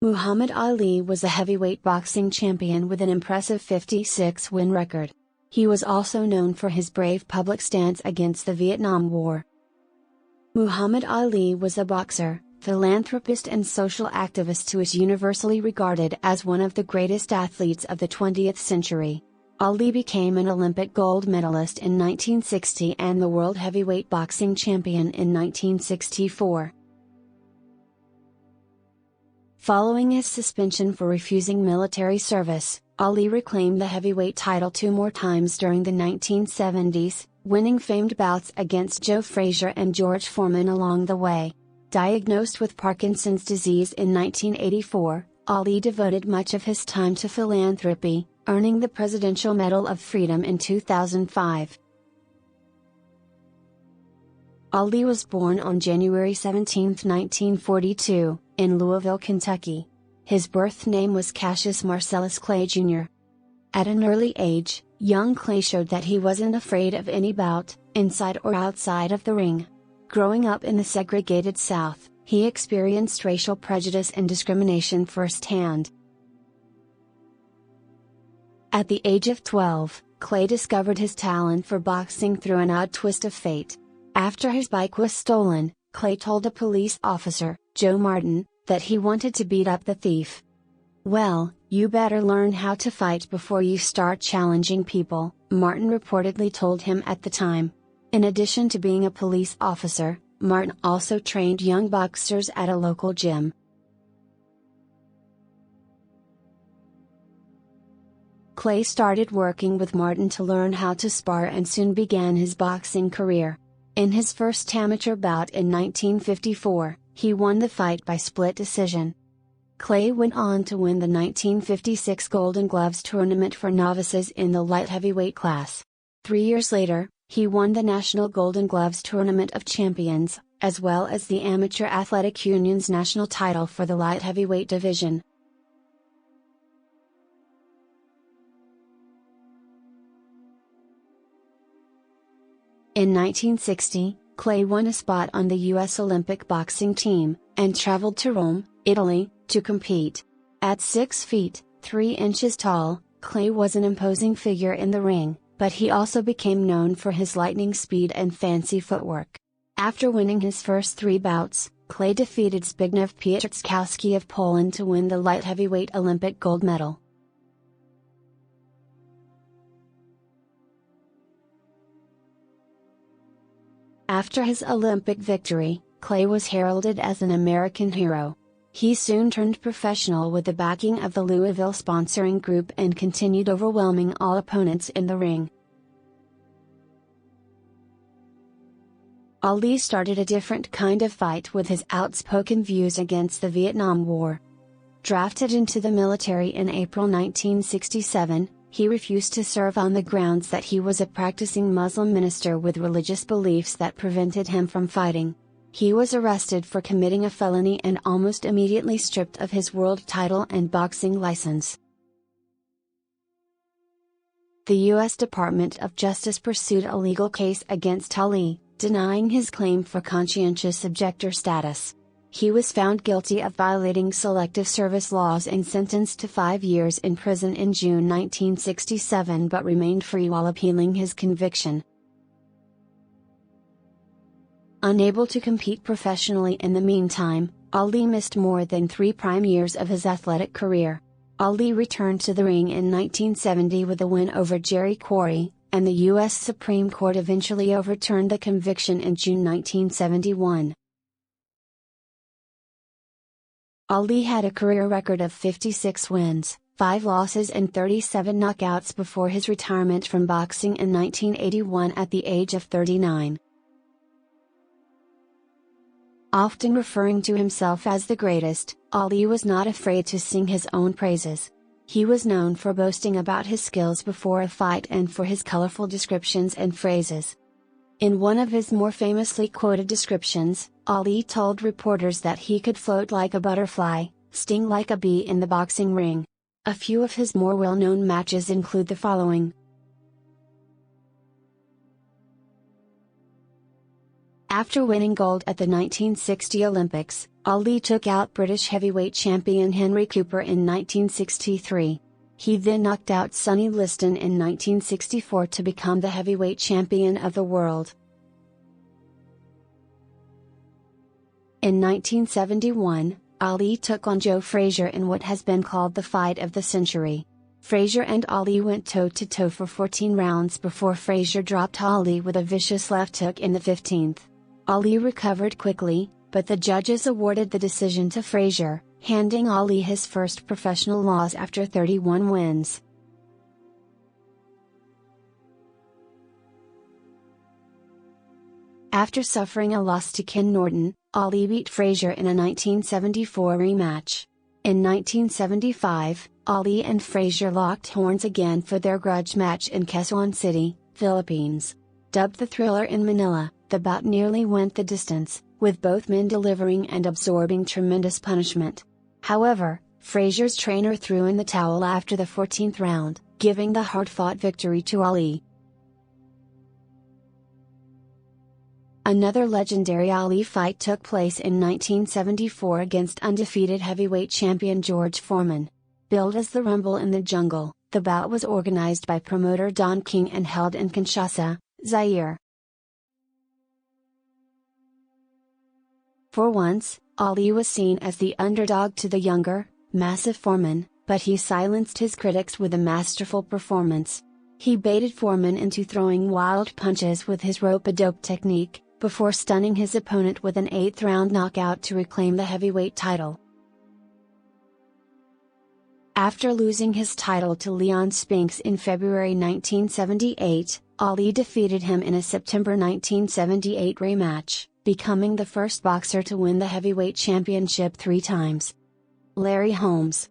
Muhammad Ali was a heavyweight boxing champion with an impressive 56-win record. He was also known for his brave public stance against the Vietnam War. Muhammad Ali was a boxer, philanthropist and social activist who is universally regarded as one of the greatest athletes of the 20th century. Ali became an Olympic gold medalist in 1960 and the world heavyweight boxing champion in 1964. Following his suspension for refusing military service, Ali reclaimed the heavyweight title 2 more times during the 1970s, winning famed bouts against Joe Frazier and George Foreman along the way. Diagnosed with Parkinson's disease in 1984, Ali devoted much of his time to philanthropy, earning the Presidential Medal of Freedom in 2005. Ali was born on January 17, 1942, in Louisville, Kentucky. His birth name was Cassius Marcellus Klay Jr. At an early age, young Klay showed that he wasn't afraid of any bout, inside or outside of the ring. Growing up in the segregated South, he experienced racial prejudice and discrimination firsthand. At the age of 12, Klay discovered his talent for boxing through an odd twist of fate. After his bike was stolen, Klay told a police officer, Joe Martin, that he wanted to beat up the thief. "Well, you better learn how to fight before you start challenging people," Martin reportedly told him at the time. In addition to being a police officer, Martin also trained young boxers at a local gym. Klay started working with Martin to learn how to spar and soon began his boxing career. In his first amateur bout in 1954, he won the fight by split decision. Klay went on to win the 1956 Golden Gloves tournament for novices in the light heavyweight class. 3 years later, he won the National Golden Gloves Tournament of Champions, as well as the Amateur Athletic Union's national title for the light heavyweight division. In 1960, Klay won a spot on the U.S. Olympic boxing team, and traveled to Rome, Italy, to compete. At 6 feet, 3 inches tall, Klay was an imposing figure in the ring, but he also became known for his lightning speed and fancy footwork. After winning his first 3 bouts, Klay defeated Zbigniew Pietrzykowski of Poland to win the light heavyweight Olympic gold medal. After his Olympic victory, Klay was heralded as an American hero. He soon turned professional with the backing of the Louisville sponsoring group and continued overwhelming all opponents in the ring. Ali started a different kind of fight with his outspoken views against the Vietnam War. Drafted into the military in April 1967, he refused to serve on the grounds that he was a practicing Muslim minister with religious beliefs that prevented him from fighting. He was arrested for committing a felony and almost immediately stripped of his world title and boxing license. The U.S. Department of Justice pursued a legal case against Ali, denying his claim for conscientious objector status. He was found guilty of violating selective service laws and sentenced to 5 years in prison in June 1967 but remained free while appealing his conviction. Unable to compete professionally in the meantime, Ali missed more than 3 prime years of his athletic career. Ali returned to the ring in 1970 with a win over Jerry Quarry, and the U.S. Supreme Court eventually overturned the conviction in June 1971. Ali had a career record of 56 wins, 5 losses and 37 knockouts before his retirement from boxing in 1981 at the age of 39. Often referring to himself as the greatest, Ali was not afraid to sing his own praises. He was known for boasting about his skills before a fight and for his colorful descriptions and phrases. In one of his more famously quoted descriptions, Ali told reporters that he could float like a butterfly, sting like a bee in the boxing ring. A few of his more well-known matches include the following. After winning gold at the 1960 Olympics, Ali took out British heavyweight champion Henry Cooper in 1963. He then knocked out Sonny Liston in 1964 to become the heavyweight champion of the world. In 1971, Ali took on Joe Frazier in what has been called the fight of the century. Frazier and Ali went toe-to-toe for 14 rounds before Frazier dropped Ali with a vicious left hook in the 15th. Ali recovered quickly, but the judges awarded the decision to Frazier, handing Ali his first professional loss after 31 wins. After suffering a loss to Ken Norton, Ali beat Frazier in a 1974 rematch. In 1975, Ali and Frazier locked horns again for their grudge match in Quezon City, Philippines. Dubbed the Thriller in Manila, the bout nearly went the distance, with both men delivering and absorbing tremendous punishment. However, Frazier's trainer threw in the towel after the 14th round, giving the hard-fought victory to Ali. Another legendary Ali fight took place in 1974 against undefeated heavyweight champion George Foreman. Billed as the Rumble in the Jungle, the bout was organized by promoter Don King and held in Kinshasa, Zaire. For once, Ali was seen as the underdog to the younger, massive Foreman, but he silenced his critics with a masterful performance. He baited Foreman into throwing wild punches with his rope-a-dope technique, before stunning his opponent with an 8th-round knockout to reclaim the heavyweight title. After losing his title to Leon Spinks in February 1978, Ali defeated him in a September 1978 rematch, becoming the first boxer to win the heavyweight championship 3 times. Larry Holmes.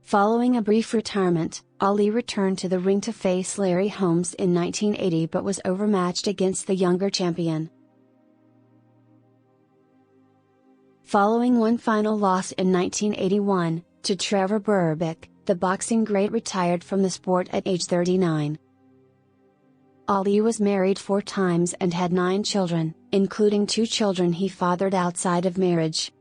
Following a brief retirement, Ali returned to the ring to face Larry Holmes in 1980 but was overmatched against the younger champion. Following one final loss in 1981, to Trevor Berbick, the boxing great retired from the sport at age 39. Ali was married 4 times and had 9 children, including 2 children he fathered outside of marriage.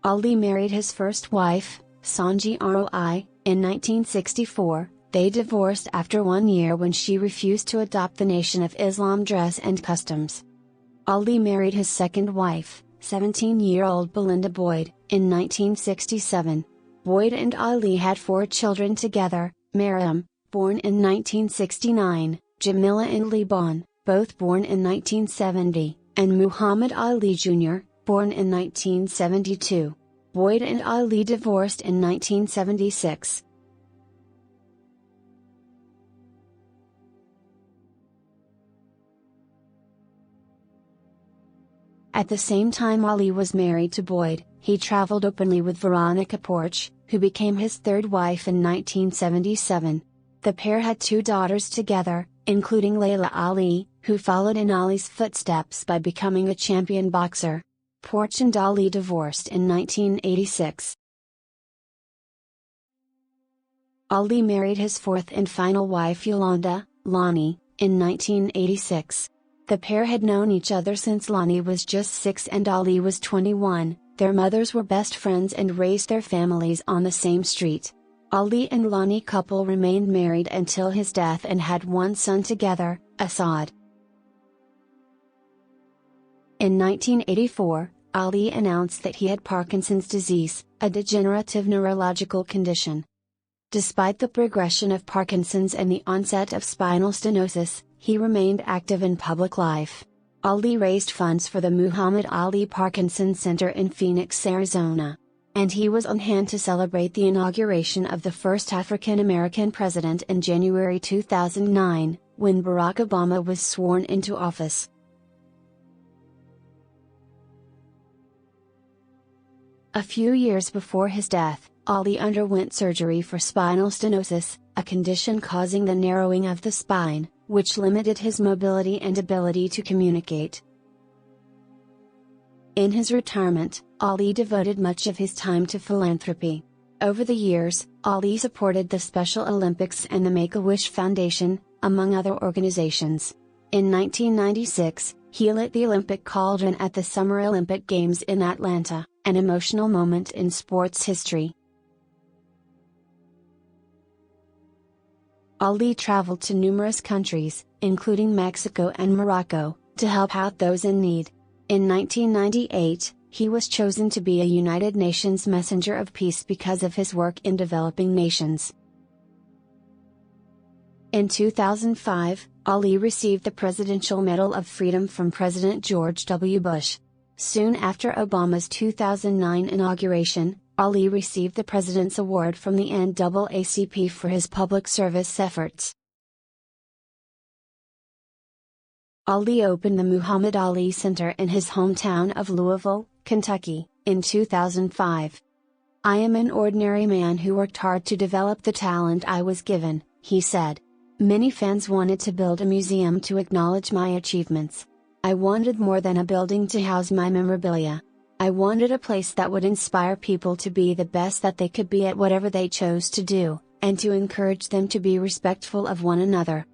Ali married his first wife, Sanji Roi, in 1964. They divorced after 1 year when she refused to adopt the Nation of Islam dress and customs. Ali married his second wife, 17-year-old Belinda Boyd, in 1967. Boyd and Ali had 4 children together: Mariam, born in 1969, Jamila and Liban, both born in 1970, and Muhammad Ali Jr., born in 1972. Boyd and Ali divorced in 1976. At the same time Ali was married to Boyd, he traveled openly with Veronica Porch, who became his 3rd wife in 1977. The pair had 2 daughters together, including Layla Ali, who followed in Ali's footsteps by becoming a champion boxer. Porch and Ali divorced in 1986. Ali married his 4th and final wife Yolanda, Lonnie, in 1986. The pair had known each other since Lonnie was just 6 and Ali was 21, their mothers were best friends and raised their families on the same street. Ali and Lonnie couple remained married until his death and had 1 son together, Asad. In 1984, Ali announced that he had Parkinson's disease, a degenerative neurological condition. Despite the progression of Parkinson's and the onset of spinal stenosis, he remained active in public life. Ali raised funds for the Muhammad Ali Parkinson Center in Phoenix, Arizona. And he was on hand to celebrate the inauguration of the first African American president in January 2009, when Barack Obama was sworn into office. A few years before his death, Ali underwent surgery for spinal stenosis, a condition causing the narrowing of the spine, which limited his mobility and ability to communicate. In his retirement, Ali devoted much of his time to philanthropy. Over the years, Ali supported the Special Olympics and the Make-A-Wish Foundation, among other organizations. In 1996, He lit the Olympic cauldron at the Summer Olympic Games in Atlanta, an emotional moment in sports history. Ali traveled to numerous countries, including Mexico and Morocco, to help out those in need. In 1998, he was chosen to be a United Nations Messenger of Peace because of his work in developing nations. In 2005, Ali received the Presidential Medal of Freedom from President George W. Bush. Soon after Obama's 2009 inauguration, Ali received the President's Award from the NAACP for his public service efforts. Ali opened the Muhammad Ali Center in his hometown of Louisville, Kentucky, in 2005. "I am an ordinary man who worked hard to develop the talent I was given," he said. "Many fans wanted to build a museum to acknowledge my achievements. I wanted more than a building to house my memorabilia. I wanted a place that would inspire people to be the best that they could be at whatever they chose to do, and to encourage them to be respectful of one another."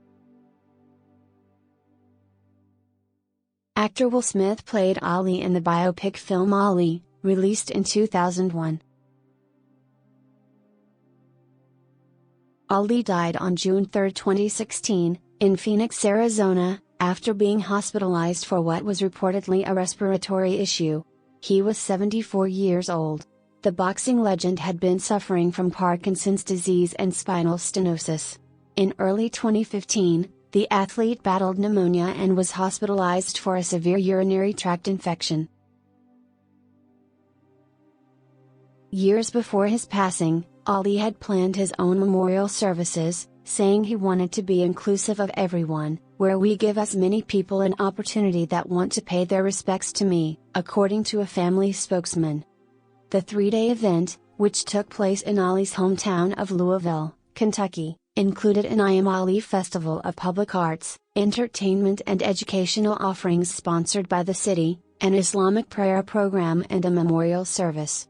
Actor Will Smith played Ali in the biopic film Ali, released in 2001. Ali died on June 3, 2016, in Phoenix, Arizona, after being hospitalized for what was reportedly a respiratory issue. He was 74 years old. The boxing legend had been suffering from Parkinson's disease and spinal stenosis. In early 2015, the athlete battled pneumonia and was hospitalized for a severe urinary tract infection. Years before his passing, Ali had planned his own memorial services, saying he wanted to be inclusive of everyone, where we give as many people an opportunity that want to pay their respects to me, according to a family spokesman. The three-day event, which took place in Ali's hometown of Louisville, Kentucky, included an I Am Ali Festival of Public Arts, entertainment and educational offerings sponsored by the city, an Islamic prayer program and a memorial service.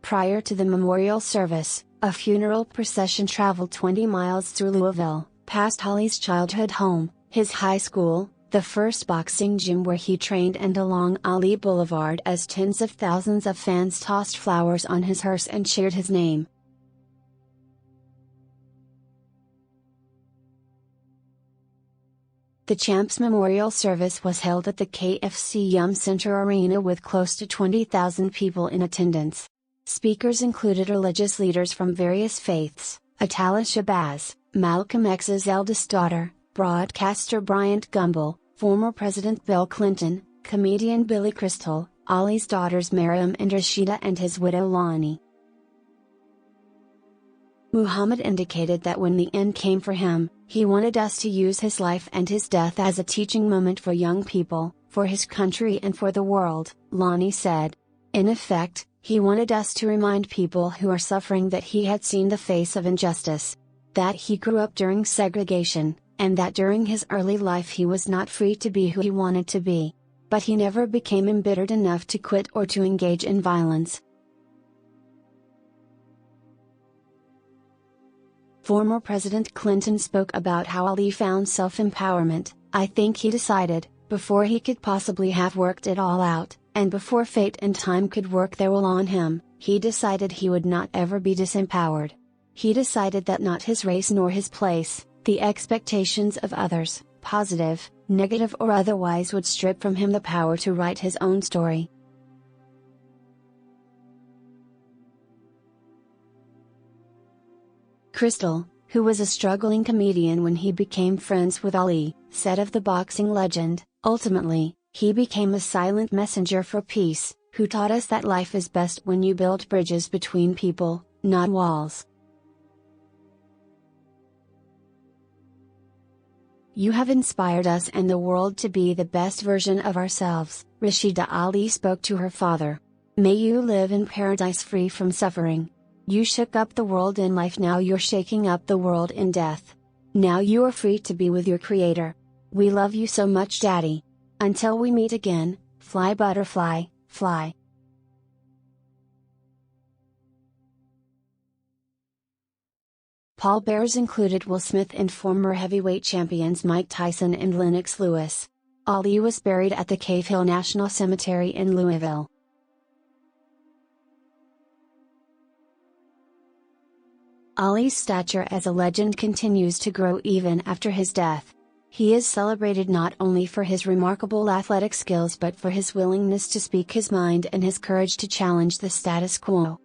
Prior to the memorial service, a funeral procession traveled 20 miles through Louisville, past Ali's childhood home, his high school, the first boxing gym where he trained, and along Ali Boulevard as tens of thousands of fans tossed flowers on his hearse and cheered his name. The champ's memorial service was held at the KFC Yum Center Arena with close to 20,000 people in attendance. Speakers included religious leaders from various faiths, Atala Shabazz, Malcolm X's eldest daughter, broadcaster Bryant Gumbel, former President Bill Clinton, comedian Billy Crystal, Ali's daughters Mariam and Rashida, and his widow Lonnie. Muhammad indicated that when the end came for him, he wanted us to use his life and his death as a teaching moment for young people, for his country and for the world, Lonnie said. In effect, he wanted us to remind people who are suffering that he had seen the face of injustice. That he grew up during segregation, and that during his early life he was not free to be who he wanted to be. But he never became embittered enough to quit or to engage in violence. Former President Clinton spoke about how Ali found self-empowerment. "I think he decided, before he could possibly have worked it all out, and before fate and time could work their will on him, he decided he would not ever be disempowered. He decided that not his race nor his place, the expectations of others, positive, negative or otherwise, would strip from him the power to write his own story." Crystal, who was a struggling comedian when he became friends with Ali, said of the boxing legend, "Ultimately, he became a silent messenger for peace, who taught us that life is best when you build bridges between people, not walls." "You have inspired us and the world to be the best version of ourselves," Rashida Ali spoke to her father. "May you live in paradise free from suffering. You shook up the world in life, now you're shaking up the world in death. Now you are free to be with your Creator. We love you so much, Daddy. Until we meet again, fly butterfly, fly." Pallbearers included Will Smith and former heavyweight champions Mike Tyson and Lennox Lewis. Ali was buried at the Cave Hill National Cemetery in Louisville. Ali's stature as a legend continues to grow even after his death. He is celebrated not only for his remarkable athletic skills but for his willingness to speak his mind and his courage to challenge the status quo.